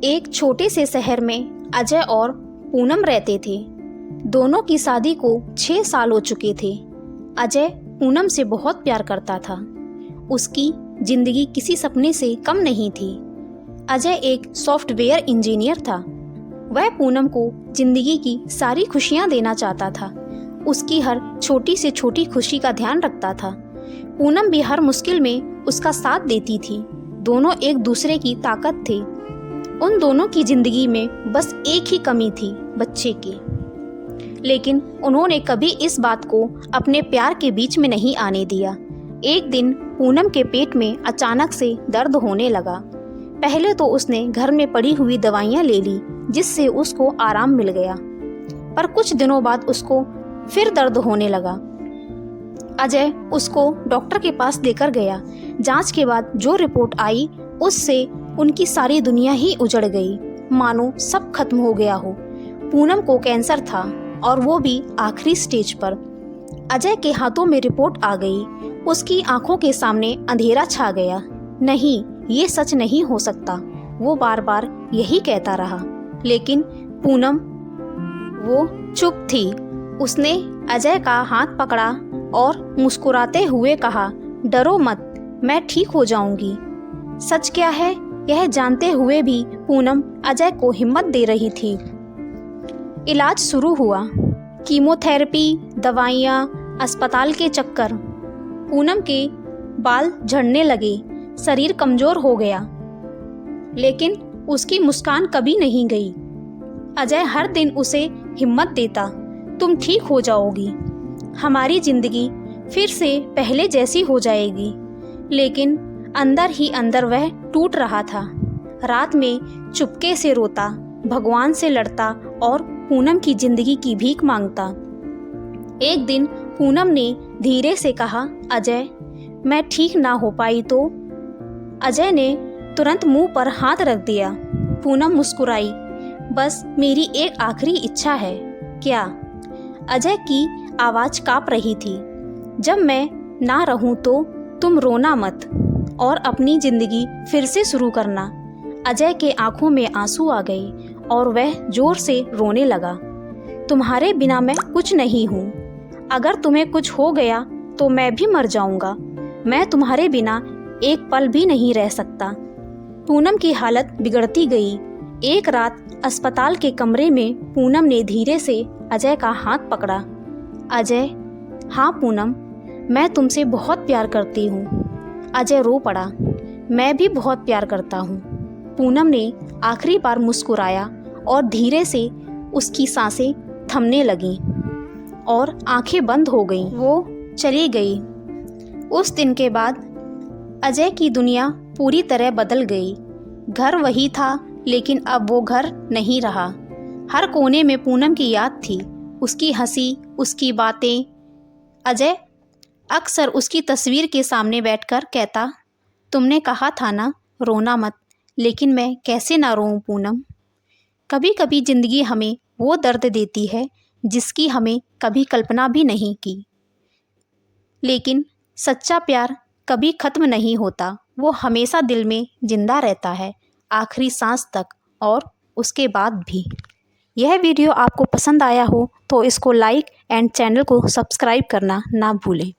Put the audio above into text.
एक छोटे से शहर में अजय और पूनम रहते थे। दोनों की शादी को 6 साल हो चुके थे। अजय पूनम से बहुत प्यार करता था। उसकी जिंदगी किसी सपने से कम नहीं थी। अजय एक सॉफ्टवेयर इंजीनियर था। वह पूनम को जिंदगी की सारी खुशियां देना चाहता था। उसकी हर छोटी से छोटी खुशी का ध्यान रखता था। पूनम भी हर मुश्किल में उसका साथ देती थी। दोनों एक दूसरे की ताकत थे। उन दोनों की जिंदगी में बस एक ही कमी थी, बच्चे की। लेकिन उन्होंने कभी इस बात को अपने प्यार के बीच में नहीं आने दिया। एक दिन पूनम के पेट में अचानक से दर्द होने लगा। पहले तो उसने घर में पड़ी हुई दवाइयाँ ले ली, जिससे उसको आराम मिल गया। पर कुछ दिनों बाद उसको फिर दर्द होने लगा। अजय उसको डॉक्टर के पास लेकर गया। जांच के बाद जो रिपोर्ट आई, उससे उनकी सारी दुनिया ही उजड़ गई, मानो सब खत्म हो गया हो। पूनम को कैंसर था और वो भी आखिरी स्टेज पर। अजय के हाथों में रिपोर्ट आ गई। उसकी आंखों के सामने अंधेरा छा गया। नहीं, ये सच नहीं हो सकता, वो बार बार यही कहता रहा। लेकिन पूनम वो चुप थी। उसने अजय का हाथ पकड़ा और मुस्कुराते हुए कहा, डरो मत, मैं ठीक हो जाऊंगी। सच क्या है, यह जानते हुए भी पूनम अजय को हिम्मत दे रही थी। इलाज शुरू हुआ। कीमोथेरेपी, दवाइयाँ, अस्पताल के चक्कर। पूनम के बाल झड़ने लगे, शरीर कमजोर हो गया। लेकिन उसकी मुस्कान कभी नहीं गई। अजय हर दिन उसे हिम्मत देता, तुम ठीक हो जाओगी, हमारी जिंदगी फिर से पहले जैसी हो जाएगी। लेकिन अंदर ही अंदर वह टूट रहा था। रात में चुपके से रोता, भगवान से लड़ता और पूनम की जिंदगी की भीख मांगता। एक दिन पूनम ने धीरे से कहा, अजय, मैं ठीक ना हो पाई तो? अजय ने तुरंत मुंह पर हाथ रख दिया। पूनम मुस्कुराई, बस मेरी एक आखिरी इच्छा है। क्या? अजय की आवाज़ कांप रही थी। जब मैं ना रहूं तो तुम रोना मत और अपनी जिंदगी फिर से शुरू करना। अजय के आंखों में आंसू आ गए और वह जोर से रोने लगा। तुम्हारे बिना मैं कुछ नहीं हूँ। अगर तुम्हें कुछ हो गया तो मैं भी मर जाऊंगा। मैं तुम्हारे बिना एक पल भी नहीं रह सकता। पूनम की हालत बिगड़ती गई। एक रात अस्पताल के कमरे में पूनम ने धीरे से अजय का हाथ पकड़ा। अजय, हाँ पूनम, मैं तुमसे बहुत प्यार करती हूँ। अजय रो पड़ा, मैं भी बहुत प्यार करता हूँ। पूनम ने आखिरी बार मुस्कुराया और धीरे से उसकी सांसें थमने लगीं और आंखें बंद हो गईं। वो चली गई। उस दिन के बाद अजय की दुनिया पूरी तरह बदल गई। घर वही था, लेकिन अब वो घर नहीं रहा। हर कोने में पूनम की याद थी, उसकी हंसी, उसकी बातें। अजय अक्सर उसकी तस्वीर के सामने बैठकर कहता, तुमने कहा था ना रोना मत, लेकिन मैं कैसे ना रोऊं पूनम। कभी कभी ज़िंदगी हमें वो दर्द देती है जिसकी हमें कभी कल्पना भी नहीं की। लेकिन सच्चा प्यार कभी ख़त्म नहीं होता, वो हमेशा दिल में जिंदा रहता है, आखिरी सांस तक और उसके बाद भी। यह वीडियो आपको पसंद आया हो तो इसको लाइक एंड चैनल को सब्सक्राइब करना ना भूलें।